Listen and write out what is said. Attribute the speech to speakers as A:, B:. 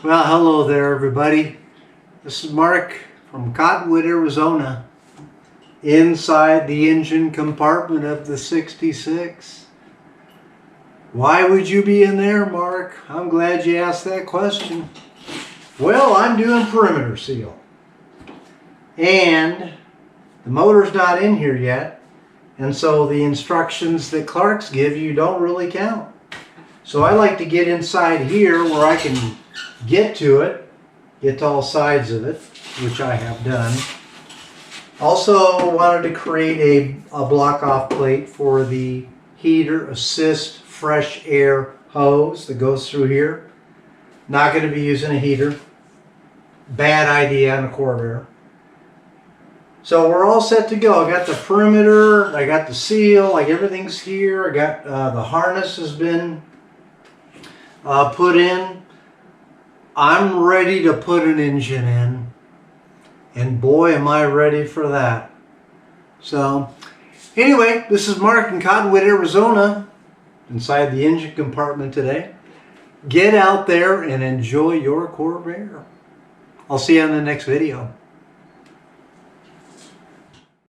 A: Well, hello there, everybody. This is Mark from Cottonwood, Arizona, inside the engine compartment of the 66. Why would you be in there, Mark? I'm glad you asked that question. Well, I'm doing perimeter seal. And the motor's not in here yet, and so the instructions that Clark's give you don't really count. So I like to get inside here where I can get to it, get to all sides of it, which I have done. Also wanted to create a block-off plate for the heater assist fresh air hose that goes through here. Not going to be using a heater. Bad idea on a Corvair. So we're all set to go. I got the perimeter, I got the seal, like everything's here. I got the harness has been put in. I'm ready to put an engine in, and boy am I ready for that. So anyway, this is Mark in Cottonwood, Arizona, inside the engine compartment today. Get out there and enjoy your Corvair. I'll see you on the next video.